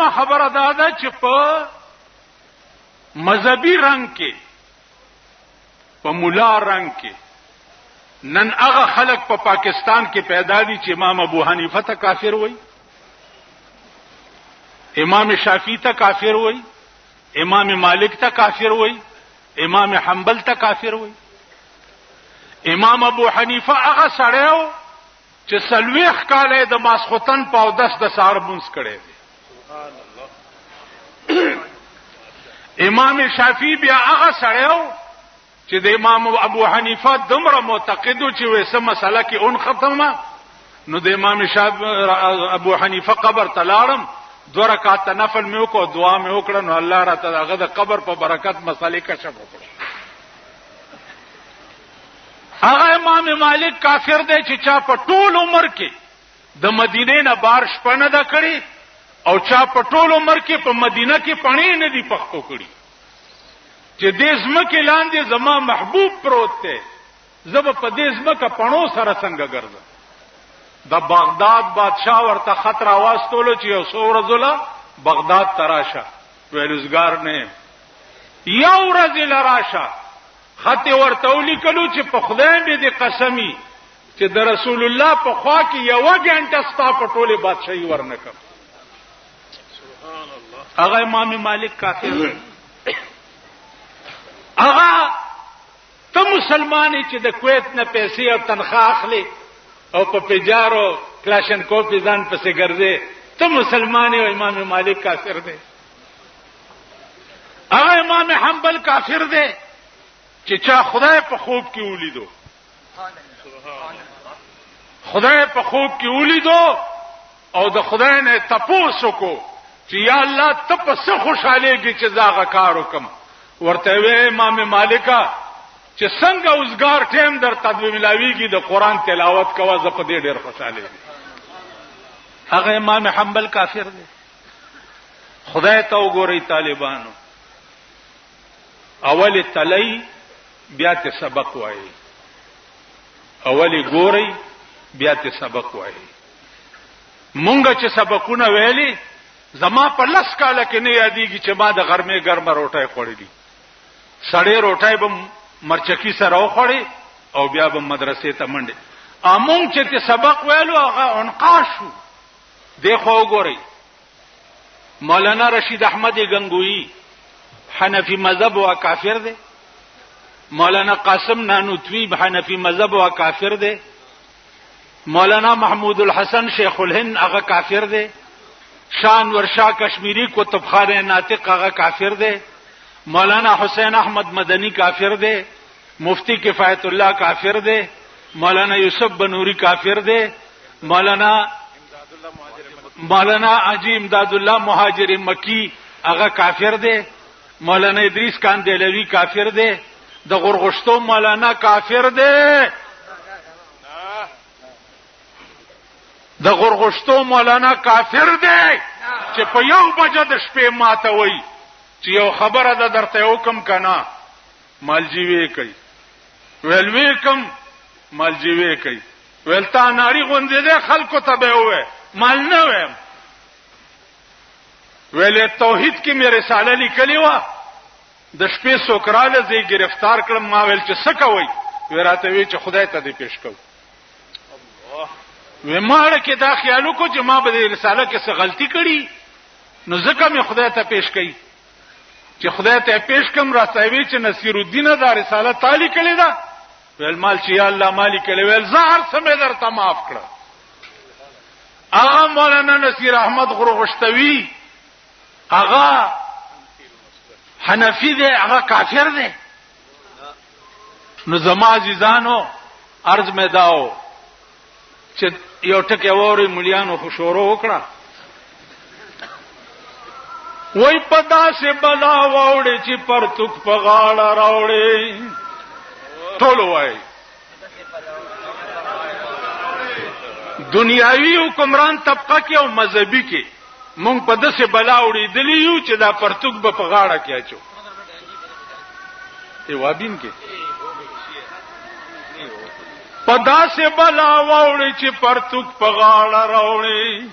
دویمه خبره دا ده چې په مذهبي رنگ کې په مولا رنگ کې نن هغه خلک په پاکستان کې پیدا دي چې امام ابو حنیفه ته کافر وای، امام شافعی ته کافر وای، امام مالک ته کافر وای، امام حنبل ته کافر وای. امام ابو حنیفه هغه سړیو چې سلويخ کاله د ماسختن په اودس د سار مونږ کړي دي. امام شافعی بیا هغه سړیو چې د امام ابو حنیفه دمره معتقدو چې وسه مسله کې اون ختمه. نو د امام ابو حنیفه قبر تلاړم 2 رکعات نفل مې وکړو، دعا مې وکړه، نو الله راته هغه د قبر په برکت مسالې کشف وکړه. هغه امام مالک کافر دی چې چا په ټول عمر کې د مدینې نه بار شپه نه ده کړې او چا په ټول عمر کې په مدینه کې پڼې نه دي پښتو کړي چې دې ځمکې لاندې زما محبوب پروت دی، زه په دې ځمکه پڼو سره څنګه ګرځم. د بغداد بادشاہ ورته خط راواستولو چې یو څو ورځې له بغداد تراشه ویلزګار نه یو ورځ لراشه خط ورته ولیکلو چې په خدای دې قسمی چې د رسول الله په خوا کې یو غنټه ستا په ټوله بادشاہي ورنکم. سبحان الله. هغه امام مالک کافر دی. هغه ته مسلمانې چې د کویت نه پیسې او تنخواه اخلي او په پیجارو کلاشنکوف ځان پسې ګرځي، ته مسلمان او امام مالک کافر دی. هغه امام حنبل کافر دی چې چا خدای په خوب کې ولیدو، خدای په خوب کې ولیدو او د خدای نه تپوسو کو چې یا الله ته په څه خوشالېږي چې زاغه کار وکم. ورته وی امام مالکا چې څنګه اوسګار ټیم در تدوی ملاویږي د قران تلاوت کوه، زه په دې ډېر خوشاله یم. هغه امام حنبل کافر دی. خدای ته وګورئ طالبانو، اول تلای بیا ته سبق وایي، اولی ګورئ بیا ته سبق وایي. مونږ چې سبقونه ویلي زما په لس کاله کې نه یادېږي چې ما د غرمې ګرمه روټۍ خوړلې. سړې روټۍ به مرچکی سره وخوړې او بیا به مدرسې ته منډې. امون چې ته سبق ویلو هغه انقاش شو. دیخوا وګورئ مولانا رشید احمد گنگوئی حنفی مذهب وا کافر دی، مولانا قاسم نانوتوی حنفی مذهب وا کافر دی، مولانا محمود الحسن شیخ الهند هغه کافر دی، شان ورشا کشمیری کتب خانه ناطق هغه کافر دی، مولانا حسین احمد مدنی کافر دی، مفتی کفایت الله کافر دی، مولانا یوسف بنوری کافر دی، مولانا حاجی امداد الله مهاجر مکی هغه کافر دی، مولانا ادریس کاندلوی کافر دی، د غرغشتو مولانا کافر دی، د غرغشتو مولانا کافر دی چې په یو بجه د شپې ماته وای چې یو خبره ده درته حکم کنا مالجیوي کوي، ویل کوم مالجیوي کوي، ویل تا ناری غوندې ده خلکو ته به وې مال نه ویم، ویل توحید کې مې رساله لیکلې و د شپې سوکراله زی گرفتار کړم، ما ویل چې څه کوي، ورته وی چې خدای ته دې پیش کوم. و ماړه کې دا خیالو کو چې ما به رساله کې څه غلطي کړي، نو ځکه مې خدای ته پیش کړي چې خدای ته پیش کوم. راځوي چې نصیر الدین دا رساله تعالی کړي دا، ویل مال چې یا الله مالک له ویل زهر سمې درته معاف کړه. هغه مولانا نصیر احمد غرغشتوی هغه حنفی دی، هغه کافر دی. نو زما عزیزانو عرض مې داو چې یو ټکی ووري مليانو خوشورو وکړه، وای پدا سے بلا ووړي چې پرتوک په غاړه راوړي، ټول وای دنیاوی حکمران طبقه کې او مذهبي کې مونږ په دسه بلا وړي دلی یو چې دا پرتوک به په غاړه کې اچو. ای وابین کې پدا سے بلا ووړي چې پرتوک په غاړه راوړي،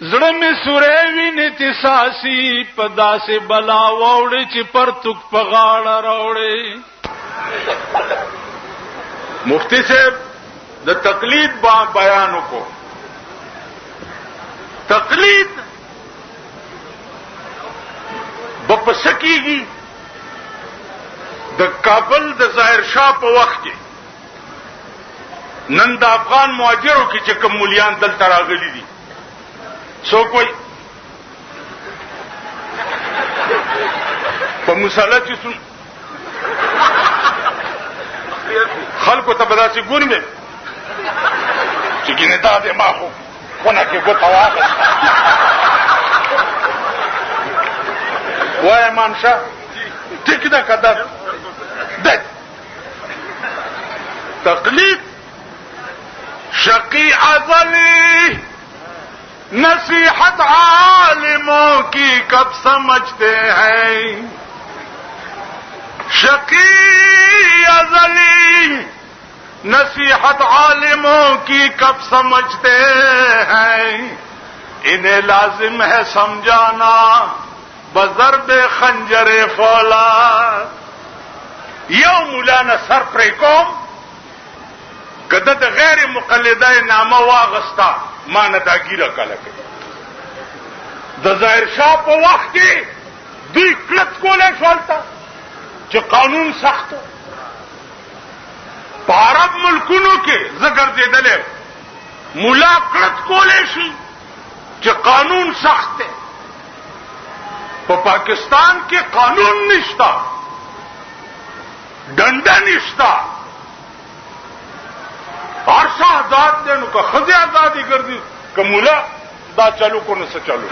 زړه می سورې ویني تساسي پدا سے بلا ووړې چې پرتوک په غاړه راوړې. مفتی صاحب د تقلید بیان کو. تقلید بپسکیږي د کابل د ظاهر شاه په وخت کې نن د افغان مهاجرو کې چې کوم مولیان دلته راغلي دي څوک وایي په مصالحه چې خلکو ته به داسې ګوري مې چې ګینه دا دې ما خو خونه کې ګوته واخسته. وای امان شاه ټیک ده قدر ده تقلید شقی ازلی نصیحت عالموں کی کب سمجھتے ہیں. شقی ازلی نصیحت عالموں کی کب سمجھتے ہیں. انہیں لازم ہے سمجھانا بضرب خنجر فولاد. یو مولانا سر پرې کوم کده د غیر مقلدای نامه واغستا ما نه داګیره کله کوي. د ظاهر شاه په وخت کې دوی کلت کولای شولته چې قانون سختو. په عرب ملکونو کې ذکر دیدلې مولا کلت کولای شي چې قانون سخت دی. په پاکستان کې قانون نشتا ډنډه نشتا هر څه آزاد دی. نو که ښځې آزادي ګرځي که مولا دا چلو کو نه څه چلو.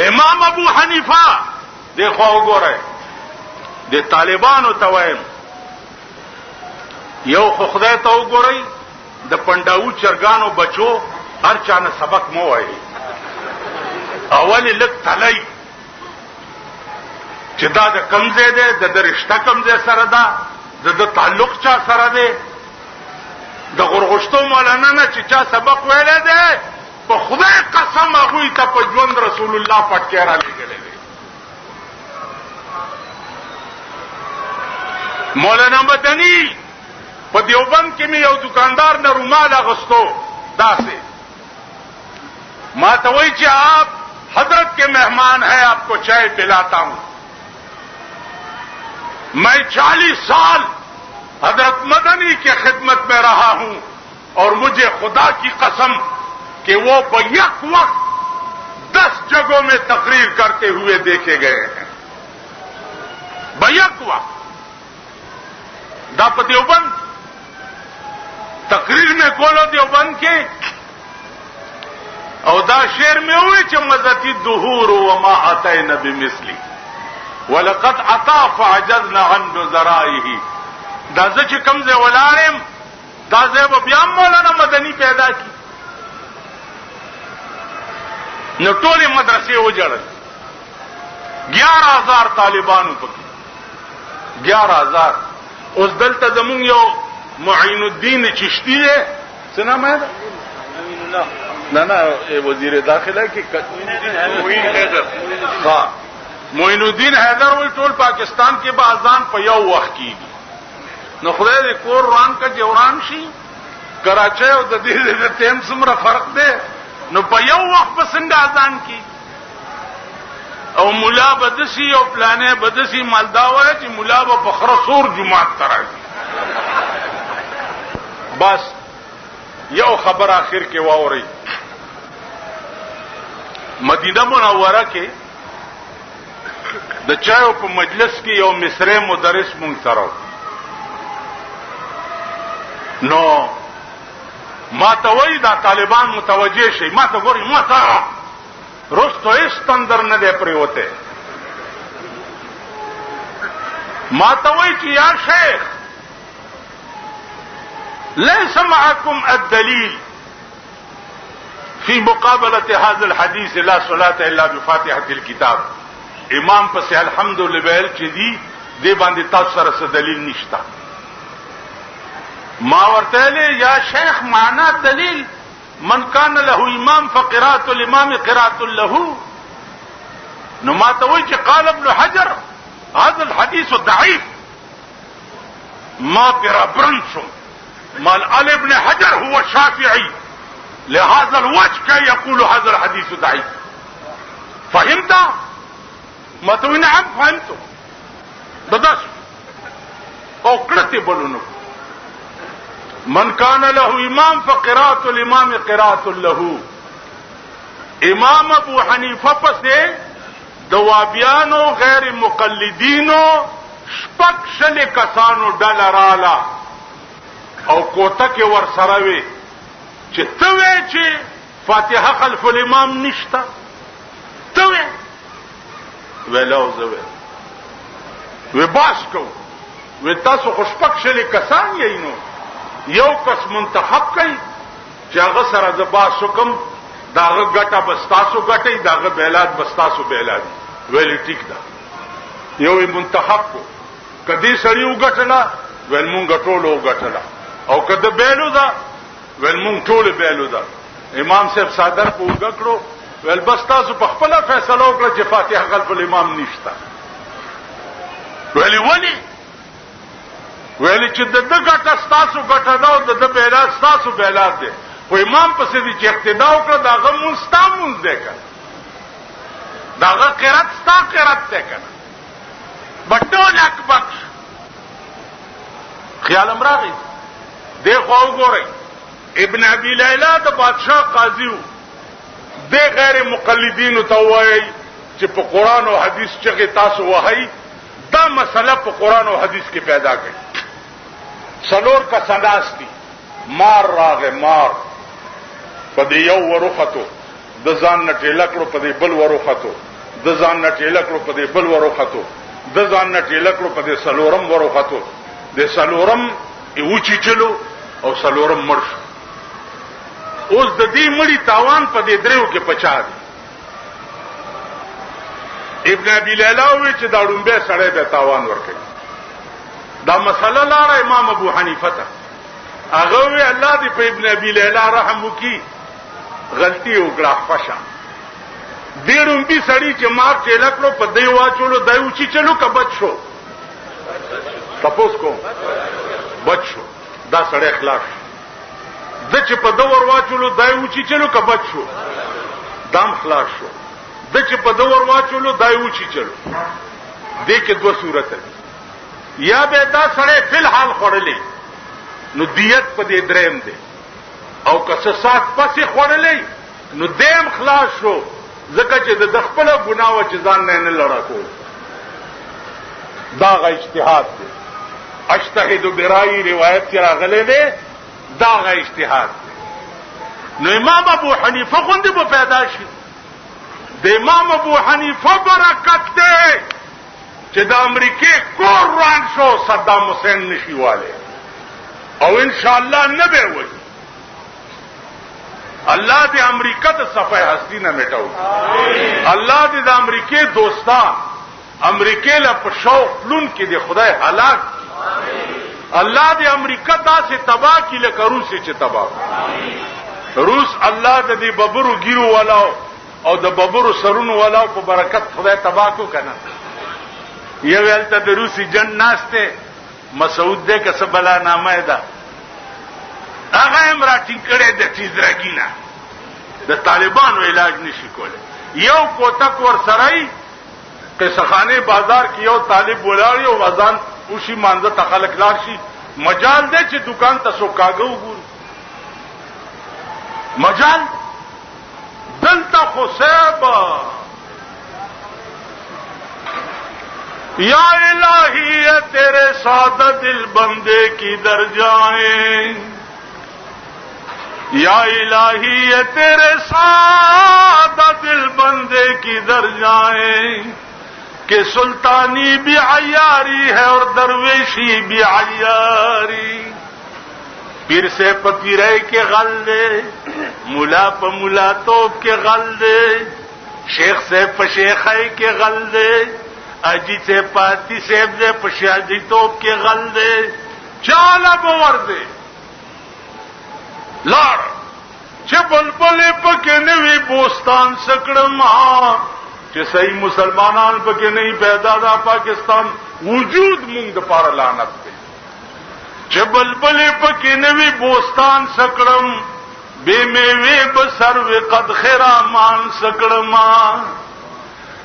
امام ابو حنیفه دیخوا وګورئ د طالبانو ته وایم یو خو خدای ته وګورئ د پنډاو چرګانو بچو هر چانه سبق مو وایي. اولی لک تلی چې دا د کمزې ده د رشتہ کمزې سره ده د تعلق چا سره ده د غرغشتو مولانا نه چې چا سبق ویلې ده په خدای قسم هغه ته په ژوند رسول الله پټ کې را لګلې ده. مولانا مدني په دیوبند کې مې یو دکاندار نه رومال اغوستو داسې ما ته وایي چې آپ حضرت کے مہمان ہیں آپ کو چائے پلاتا ہوں. میں 40 سال حضرت مدنی کی خدمت میں رہا ہوں اور مجھے خدا کی قسم کہ وہ بیک وقت 10 جگہوں میں تقریر کرتے ہوئے دیکھے گئے ہیں. بیک وقت دا دیوبند تقریر میں کولو دیوبند کے او دا شعر میں ہوئے چې مزتی الدهور وما اتینا بمثلی ولقد عطا فعجزنا عن ذرائه. دا زه چې کوم ځای ولاړم دا ځای به بیا مولانا مدني پیدا کی نو ټولې مدرسې وجړل. 11,000 طالبانو پکې 11,000. اوس دلته زمونږ یو معین الدین چشتی دی څه نام یې نه وزیر داخله کې معین حیدر. ها معین الدین حیدر وی ټول پاکستان کې به اذان په یو وخت کیږي. نو خدای دې کور روان کا جوران شي کراچۍ او د دې د ټیم څومره فرق دی نو په یو وخت په څنګه اذان کی او مولا بدسی او پلانې بدسی مالدا وای چې مولا به په خرصور جمعه تراځي. بس یو خبر اخر کې واوري مدینه منوره کې د چایو په مجلس کې یو مصری مدرس مونږ سره نو ما ته وای دا طالبان متوجه شي ما ته ګوري ما ته رستو استندر نه دی پریوته ما ته وای چې یا شیخ ليس معكم الدليل في مقابلة هذا الحديث لا صلاة إلا بفاتحة الكتاب. امام پس الحمدلله چې دی دې باندې تاسو سره دلیل نشته. ما ورته یا شیخ معنا دلیل من کان له امام فقراءة الامام قراءة له. نو ما ته وایي چې قال ابن حجر هذا الحديث ضعيف. ما بربرن شو مال ابن حجر هو شافعي لهذا الوجه كي يقول هذا الحديث ضعيف. فهمت؟ ما ته نعم فهمت. بدس او کړه بولونو من کان له امام فقراءة الامام قراءة له. امام ابو حنیفه پسې دوابیانو غیر مقلدینو شپږ شل کسانو ډله رااله او کوته کې ور سره وي چې ته وې چې فاتحه خلف الامام نشته. ته وې ویلو زوی وی باس کو وی تاسو خو شپږ شل کسان یې نو یو کس منتخب کړي چې هغه سره د باس حکم داغه ګټه بستاسو ګټي داغه بیلات بستاسو بیلات ویل ټیک ده. یو منتخب کو کدی سړی وګټلا ویل مونږ ټول وګټلا او کده بیلو ده ویل مونږ ټول بیلو ده. امام صاحب صادر کو وګړو ویل بس تاسو په خپل فیصله وکړه چې فاتحه خلف الامام نشته. ویلی چې د ګټه تاسو ګټه دا او د بیلات تاسو بیلات دي خو امام پسې دي چې اقتدا وکړه داغه مستامون دی کنه داغه قرات ستا قرات دی کنه بټول اکبر خیال امراغي دی خو وګورئ ابن ابي ليلى د بادشاہ قاضي وو د غیر مقلدین ته وایي چې په قران او حديث چې تاسو وایي دا مسله په قران او حديث کې پیدا کړي. سلور کا سنداستی مار راغه مار پدې یو ورخته د ځان نه ټیلکړو پدې بل ورخته د ځان نه ټیلکړو پدې بل ورخته د ځان نه ټیلکړو پدې سلورم ورخته د سلورم اوچی چلو او سلورم مرش. اوس د دې مړی تاوان پدې دریو کې پچا دي. ابن ابي ليلى وی چې دا ډومبه سړی به تاوان ورکړي. دا مسله لاره امام ابو حنیفه ته هغه وی الله دې په ابن ابي ليلى رحم وکي غلطي وکړه فشا ډیروم بي سړی چې مار چلکلو په دی واچولو دایو چې چلو کبد شو تاسو کو بد شو دا سړی اخلاص د چې په دور واچولو دایو چې چلو کبد شو دام خلاص شو د چې په دور واچولو دایو چې چلو دې کې دوه صورت دي. یا به دا سړی فل حال خورلې نو دیت په دې دریم دی او که سات پسې خورلې نو دیم خلاص شو ځکه چې د خپل ګناوه چې ځان نه لړا کو دا غ اجتهاد دی. اجتهد برای روایت کې راغلي دی دا غ اجتهاد دی. نو امام ابو حنیفه غوندې په پیدا شي د امام ابو حنیفه برکت دی چې د امریکای کور روان شو صدام حسین نشیواله او ان شاء الله نه به وي. الله دې امریکا ته صفای هستی نه میټاو. الله دې د امریکای دوستان امریکای له په شوق لون کې دې خدای هلاک. الله دې امریکا داسې تباہ کی لکه روس چې تباہ. روس الله دې ببرو ګیرو والاو او د ببرو سرونو والاو په برکت خدای تباہ کو کنه. یو ولته د روسي جن ناشته مسعود دې کس بلا نامه ده هغه امراټی کړه د چیز راګینا د طالبانو علاج نشي کوله. یو کوتک ور سړی قصخانه بازار کې یو طالب ولاړی او اذان اوشي مانځه تخلق لار شي مجال دې چې دکان ته سو کاغو ګور مجال دلته خصيبه یا الہی تیرے سادہ دل بندے کی در جائیں یا الہی تیرے سادہ دل بندے کی در جائیں کہ سلطانی بھی عیاری ہے اور درویشی بھی عیاری. پیر سے پپیرے کے غلے ملا پہ ملا توپ کے غلے شیخ سے پشیخے کے غلے اجی سے پاتی سیب دے پشیادی توپ کے غل دے چالا بور دے لار چې بلبلې پکې نوی بوستان سکړما چې صحیح مسلمانان پکې نه پیدا دا پاکستان وجود مونږ د پاره لعنت دی چې بلبلې پکې نوی بوستان سکړم بے میوه بسر و قد خرامان سکړما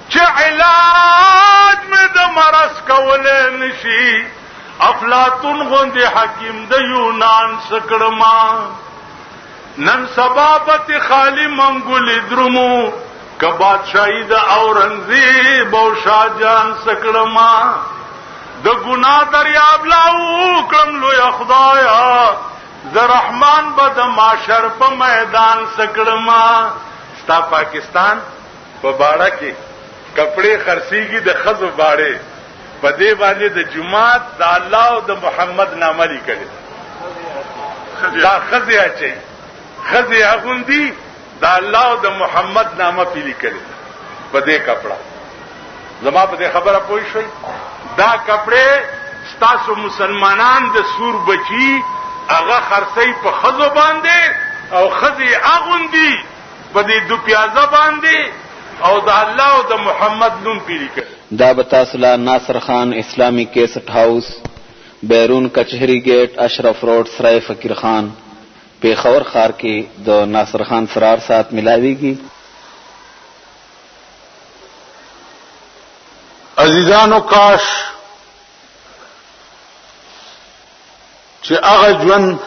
چې علاج مې د مرض کولې نشي افلاطون غوندې حکیم د یونان سکړما نن سبابت خالی منګول درمو که بادشاہی د اورنګزیب او شاهجان سکړما د ګناه دریاب لاو کړم لوی خدایا ز رحمان بد معاشر په میدان سکړما ستا پاکستان په باړه کې کپڑے خرڅيږي د خزو باړې په دې باندې د جمعات د الله او د محمد نامه لیکل دا خزي اچي خزي اغوندي د الله او د محمد نامه پی لیکل په دې کپڑا زما په دې خبره پوي شوي دا کپڑے ستاسو مسلمانان د سور بچي هغه خرڅي په خزو باندې او خزي اغوندي په دې دو پیازه باندې او د الله او د محمد نوم پی لیکل دا بتاسلا ناصر خان اسلامی کیسٹ ہاؤس بیرون کچہری گیٹ اشرف روڈ سرائے فقیر خان پیښور ښار کې د ناصر خان سرار سات ملاویږي. عزیزانو کاش چې هغه ژوند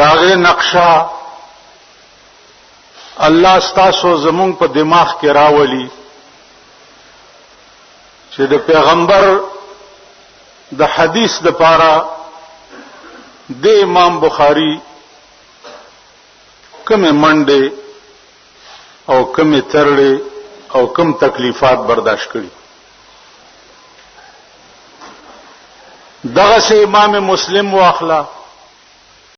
داغه نقشه الله ستاسو زمونږ په دماغ کې راولي چې د پیغمبر د حدیث د پاره د امام بخاری کومه منډه او کومه ترړې او کوم تکلیفات برداشت کړي دغه سه امام مسلم واخلا